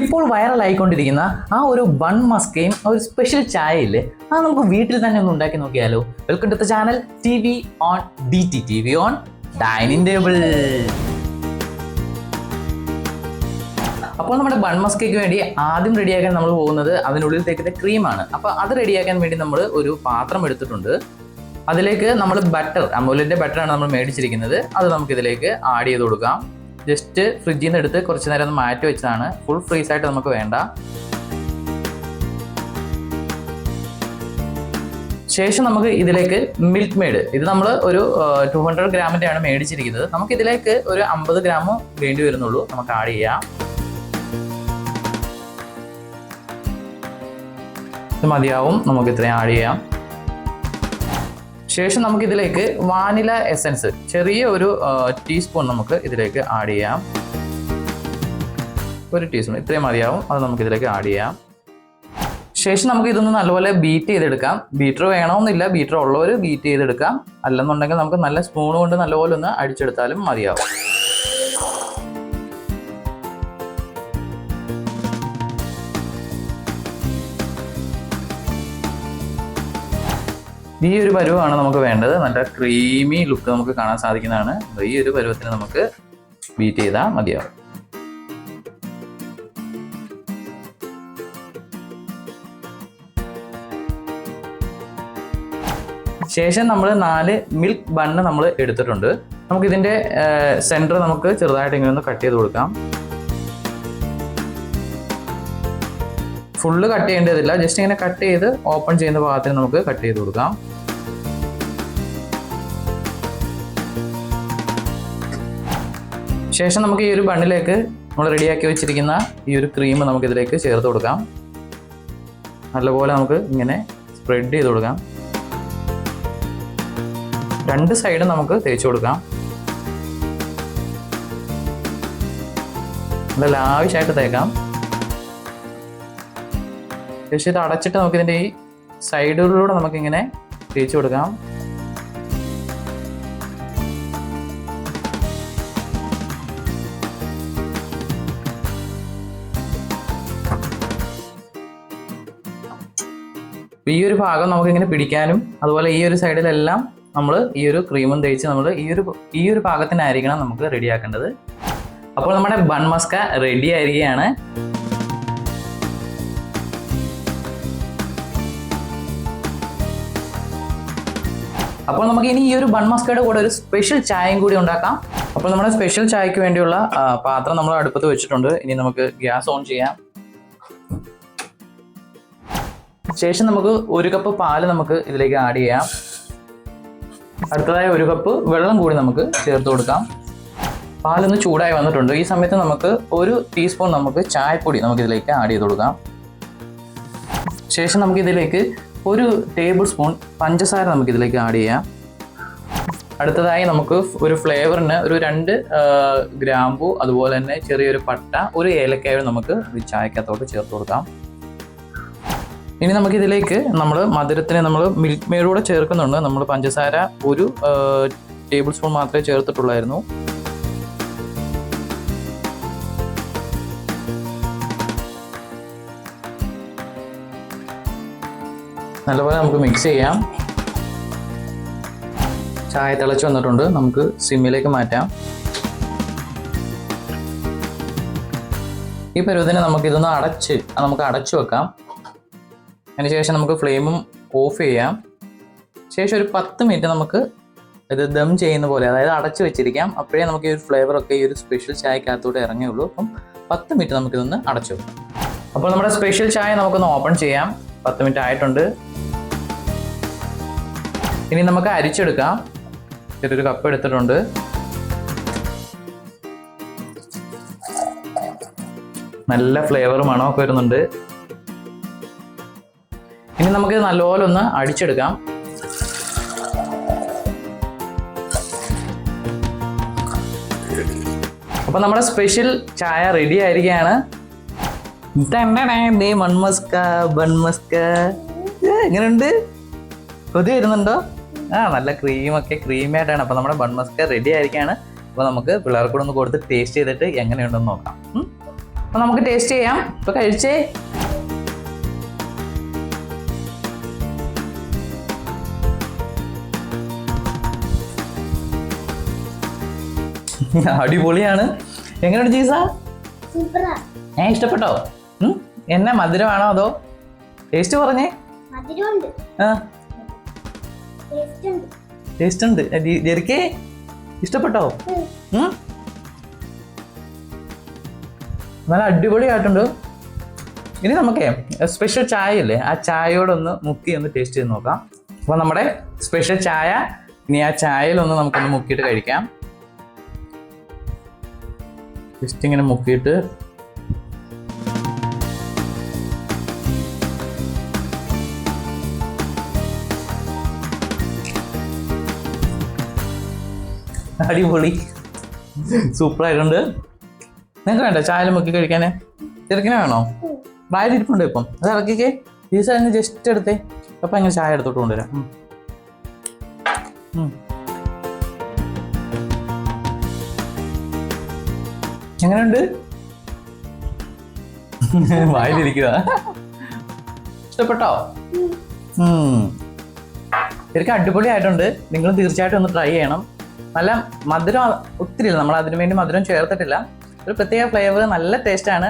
ഇപ്പോൾ വൈറലായിക്കൊണ്ടിരിക്കുന്ന ആ ഒരു ബൺ മസ്കയും ഒരു സ്പെഷ്യൽ ചായയില്ലേ, അത് നമുക്ക് വീട്ടിൽ തന്നെ ഒന്ന് ഉണ്ടാക്കി നോക്കിയാലോ. Welcome to the channel TV on DT, TV on dining table. അപ്പോൾ നമ്മുടെ ബൺ മസ്കയ്ക്ക് വേണ്ടി ആദ്യം റെഡിയാക്കാൻ നമ്മൾ പോകുന്നത് അതിനുള്ളിൽ തേക്കുന്ന ക്രീമാണ്. അപ്പോൾ അത് റെഡിയാക്കാൻ വേണ്ടി നമ്മൾ ഒരു പാത്രം എടുത്തിട്ടുണ്ട്. അതിലേക്ക് നമ്മൾ ബട്ടർ, അമൂലിൻ്റെ ബട്ടറാണ് നമ്മൾ മേടിച്ചിരിക്കുന്നത്. അത് നമുക്കിതിലേക്ക് ആഡ് ചെയ്ത് കൊടുക്കാം. ജസ്റ്റ് ഫ്രിഡ്ജിൽ നിന്ന് എടുത്ത് കുറച്ച് നേരം ഒന്ന് മാറ്റി വെച്ചതാണ്. ഫുൾ ഫ്രീസായിട്ട് നമുക്ക് വേണ്ട. ശേഷം നമുക്ക് ഇതിലേക്ക് മിൽക്ക് മെയ്ഡ്, ഇത് നമ്മൾ ഒരു 200 ഗ്രാമിൻ്റെയാണ് മേടിച്ചിരിക്കുന്നത്. നമുക്ക് ഇതിലേക്ക് ഒരു 50 ഗ്രാം വേണ്ടി വരുന്നുള്ളൂ. നമുക്ക് ആഡ് ചെയ്യാം. ഇത് മതിയാവും, നമുക്ക് ഇത്രയും ആഡ് ചെയ്യാം. ശേഷം നമുക്ക് ഇതിലേക്ക് വാനില എസൻസ് ചെറിയ ഒരു ടീസ്പൂൺ നമുക്ക് ഇതിലേക്ക് ആഡ് ചെയ്യാം. ഒരു ടീസ്പൂൺ ഇത്രയും മതിയാവും, അത് നമുക്ക് ഇതിലേക്ക് ആഡ് ചെയ്യാം. ശേഷം നമുക്ക് ഇതൊന്ന് നല്ലപോലെ ബീറ്റ് ചെയ്തെടുക്കാം. ബീറ്റർ വേണമെന്നില്ല, ബീറ്റർ ഉള്ളവർ ബീറ്റ് ചെയ്തെടുക്കാം. അല്ലെന്നുണ്ടെങ്കിൽ നമുക്ക് നല്ല സ്പൂൺ കൊണ്ട് നല്ലപോലെ ഒന്ന് അടിച്ചെടുത്താലും മതിയാവും. ഈ ഒരു പരുവമാണ് നമുക്ക് വേണ്ടത്. നല്ല ക്രീമി ലുക്ക് നമുക്ക് കാണാൻ സാധിക്കുന്നതാണ്. ഈ ഒരു പരുവത്തിന് നമുക്ക് ബീറ്റ് ചെയ്താൽ മതിയാവും. ശേഷം നമ്മൾ 4 മിൽക്ക് ബണ്ണ് നമ്മൾ എടുത്തിട്ടുണ്ട്. നമുക്കിതിൻ്റെ സെൻറ്റർ നമുക്ക് ചെറുതായിട്ട് ഇങ്ങനെ ഒന്ന് കട്ട് ചെയ്ത് കൊടുക്കാം. ഫുള്ള് കട്ട് ചെയ്യേണ്ടതില്ല, ജസ്റ്റ് ഇങ്ങനെ കട്ട് ചെയ്ത് ഓപ്പൺ ചെയ്യുന്ന ഭാഗത്തിന് നമുക്ക് കട്ട് ചെയ്ത് കൊടുക്കാം. ശേഷം നമുക്ക് ഈ ഒരു ബണ്ണിലേക്ക് നമ്മൾ റെഡിയാക്കി വെച്ചിരിക്കുന്ന ഈ ഒരു ക്രീം നമുക്ക് ഇതിലേക്ക് ചേർത്ത് കൊടുക്കാം. നല്ലപോലെ നമുക്ക് ഇങ്ങനെ സ്പ്രെഡ് ചെയ്ത് കൊടുക്കാം. 2 സൈഡും നമുക്ക് തേച്ച് കൊടുക്കാം. നല്ല ലാവിഷായിട്ട് തേക്കാം. ശേഷം ഇത് അടച്ചിട്ട് നമുക്കിതിൻ്റെ ഈ സൈഡുകളിലൂടെ നമുക്കിങ്ങനെ തേച്ച് കൊടുക്കാം. ഈ ഒരു ഭാഗം നമുക്കിങ്ങനെ പിടിക്കാനും അതുപോലെ ഈ ഒരു സൈഡിലെല്ലാം നമ്മൾ ഈ ഒരു ക്രീമും തേച്ച് നമ്മൾ ഈ ഒരു ഭാഗത്തിനായിരിക്കണം നമുക്ക് റെഡിയാക്കേണ്ടത്. അപ്പോൾ നമ്മുടെ ബൺ മസ്ക റെഡി ആയിരിക്കുകയാണ്. അപ്പോൾ നമുക്ക് ഇനി ഈ ഒരു ബൺ മസ്കയുടെ കൂടെ ഒരു സ്പെഷ്യൽ ചായയും കൂടി ഉണ്ടാക്കാം. അപ്പോൾ നമ്മുടെ സ്പെഷ്യൽ ചായക്ക് വേണ്ടിയുള്ള പാത്രം നമ്മൾ അടുപ്പത്ത് വെച്ചിട്ടുണ്ട്. ഇനി നമുക്ക് ഗ്യാസ് ഓൺ ചെയ്യാം. ശേഷം നമുക്ക് 1 കപ്പ് പാല് നമുക്ക് ഇതിലേക്ക് ആഡ് ചെയ്യാം. അടുത്തതായി 1 കപ്പ് വെള്ളം കൂടി നമുക്ക് ചേർത്ത് കൊടുക്കാം. പാലൊന്ന് ചൂടായി വന്നിട്ടുണ്ട്. ഈ സമയത്ത് നമുക്ക് 1 ടീസ്പൂൺ നമുക്ക് ചായപ്പൊടി നമുക്ക് ഇതിലേക്ക് ആഡ് ചെയ്ത് കൊടുക്കാം. ശേഷം നമുക്കിതിലേക്ക് 1 ടേബിൾ സ്പൂൺ പഞ്ചസാര നമുക്കിതിലേക്ക് ആഡ് ചെയ്യാം. അടുത്തതായി നമുക്ക് ഒരു ഫ്ലേവറിന് ഒരു 2 ഗ്രാമ്പു, അതുപോലെ തന്നെ ചെറിയൊരു പട്ട, 1 ഏലക്കായ നമുക്ക് ഈ ചായക്കകത്തോട്ട് ചേർത്ത് കൊടുക്കാം. ഇനി നമുക്കിതിലേക്ക് നമ്മൾ മധുരത്തിന് നമ്മൾ മിൽക്ക് മെയ്ഡ് കൂടെ ചേർക്കുന്നുണ്ട്. നമ്മൾ പഞ്ചസാര 1 ടേബിൾ സ്പൂൺ മാത്രമേ ചേർത്തിട്ടുള്ളായിരുന്നു. നല്ലപോലെ നമുക്ക് മിക്സ് ചെയ്യാം. ചായ തിളച്ച് വന്നിട്ടുണ്ട്, നമുക്ക് സിമ്മിലേക്ക് മാറ്റാം. ഈ പരുവത്തിന് നമുക്കിതൊന്ന് നമുക്ക് അടച്ചു വെക്കാം. അതിനുശേഷം നമുക്ക് ഫ്ലെയിമും ഓഫ് ചെയ്യാം. ശേഷം ഒരു 10 മിനിറ്റ് നമുക്ക് ഇത് ദം ചെയ്യുന്ന പോലെ, അതായത് അടച്ചു വെച്ചിരിക്കാം. അപ്പോഴേ നമുക്ക് ഈ ഒരു ഫ്ലേവറൊക്കെ ഈ ഒരു സ്പെഷ്യൽ ചായക്കകത്തോട്ട് ഇറങ്ങിയുള്ളൂ. അപ്പം 10 മിനിറ്റ് നമുക്കിതൊന്ന് അടച്ചു വെക്കാം. അപ്പോൾ നമ്മുടെ സ്പെഷ്യൽ ചായ നമുക്കൊന്ന് ഓപ്പൺ ചെയ്യാം. 10 മിനിറ്റ് ആയിട്ടുണ്ട്. ഇനി നമുക്ക് അരിച്ചെടുക്കാം. ചെറിയൊരു കപ്പ് എടുത്തിട്ടുണ്ട്. നല്ല ഫ്ലേവർ മണമൊക്കെ വരുന്നുണ്ട്. ഇനി നമുക്ക് നല്ലപോലെ ഒന്ന് അടിച്ചെടുക്കാം. അപ്പൊ നമ്മുടെ സ്പെഷ്യൽ ചായ റെഡി ആയിരിക്കുകയാണ്. ബൺ മസ്ക എങ്ങനെയുണ്ട്? കൊതി വരുന്നുണ്ടോ? നല്ല ക്രീമി ആയിട്ടാണ്. അപ്പോൾ നമ്മുടെ ബൺ മസ്ക റെഡി ആയിരിക്കുകയാണ്. അപ്പോൾ നമുക്ക് പിള്ളേർക്കൂടെ ഒന്ന് കൊടുത്ത് ടേസ്റ്റ് ചെയ്തിട്ട് എങ്ങനെയുണ്ടെന്ന് നോക്കാം. അപ്പൊ നമുക്ക് ടേസ്റ്റ് ചെയ്യാം. ഇപ്പൊ കഴിച്ചേ. അടിപൊളിയാണ്. എങ്ങനെയുണ്ട് ജീസ? ഇഷ്ടപ്പെട്ടോ? എന്നാ മധുരമാണോ അതോ ടേസ്റ്റ് പറഞ്ഞേ? ടേസ്റ്റ് ഉണ്ട്. ജെറിക്കേ ഇഷ്ടപ്പെട്ടോ? നല്ല അടിപൊളിയായിട്ടുണ്ട്. ഇനി നമുക്കേ സ്പെഷ്യൽ ചായ ഇല്ലേ, ആ ചായയോടൊന്ന് മുക്കി ഒന്ന് ടേസ്റ്റ് ചെയ്ത് നോക്കാം. അപ്പൊ നമ്മുടെ സ്പെഷ്യൽ ചായ, ഇനി ആ ചായയിലൊന്ന് നമുക്കൊന്ന് മുക്കിയിട്ട് കഴിക്കാം. ജസ്റ്റ് ഇങ്ങനെ മുക്കിയിട്ട് അടിപൊളി, സൂപ്പർ ആയിട്ടുണ്ട്. നിങ്ങൾക്ക് വേണ്ട ചായ മുക്കി കഴിക്കാന്? ചെറുക്കിനെ വേണോ? വായിലിരിപ്പുണ്ട് ഇപ്പം, അത് ഇറക്കിക്കേ. ഈ സൈഡിൽ ജസ്റ്റ് എടുത്തേ. അപ്പം ഇങ്ങനെ ചായ എടുത്തോട്ട് കൊണ്ടുവരാം. എങ്ങനെയുണ്ട്? വായിലിരിക്കുക. ഇഷ്ടപ്പെട്ടോ? ശരിക്കും അടിപൊളിയായിട്ടുണ്ട്. നിങ്ങൾ തീർച്ചയായിട്ടും ഒന്ന് ട്രൈ ചെയ്യണം. നല്ല മധുരം ഒത്തിരി ഇല്ല, നമ്മൾ അതിനു വേണ്ടി മധുരം ചേർത്തിട്ടില്ല. ഒരു പ്രത്യേക ഫ്ലേവർ, നല്ല ടേസ്റ്റാണ്.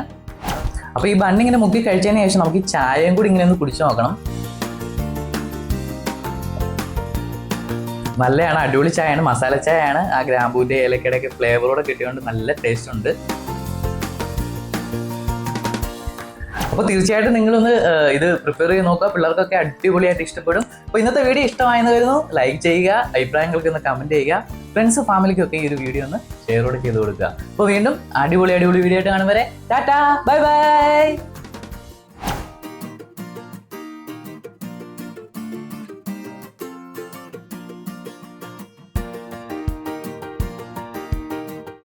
അപ്പോൾ ഈ ബണ്ണിങ്ങനെ മുക്കി കഴിച്ചതിന് ശേഷം നമുക്ക് ഈ ചായയും കൂടി ഇങ്ങനെ ഒന്ന് കുടിച്ചു നോക്കണം. നല്ലതാണ്, അടിപൊളി ചായയാണ്, മസാല ചായയാണ്. ആ ഗ്രാമ്പൂൻ്റെ ഏലക്കയുടെ ഒക്കെ ഫ്ലേവറോടെ കിട്ടിയതുകൊണ്ട് നല്ല ടേസ്റ്റ് ഉണ്ട്. അപ്പോൾ തീർച്ചയായിട്ടും നിങ്ങളൊന്ന് ഇത് പ്രിപ്പയർ ചെയ്ത് നോക്കുക. പിള്ളേർക്കൊക്കെ അടിപൊളിയായിട്ട് ഇഷ്ടപ്പെടും. അപ്പോൾ ഇന്നത്തെ വീഡിയോ ഇഷ്ടമായെന്ന് വരുന്നു. ലൈക്ക് ചെയ്യുക, അഭിപ്രായങ്ങൾക്ക് ഒന്ന് കമൻറ്റ് ചെയ്യുക. ഫ്രണ്ട്സ് ഫാമിലിക്കൊക്കെ ഈ ഒരു വീഡിയോ ഒന്ന് ഷെയറോടെ ചെയ്ത് കൊടുക്കുക. അപ്പോൾ വീണ്ടും അടിപൊളി വീഡിയോ ആയിട്ട് കാണും വരെ ടാറ്റാ, ബൈ ബൈ.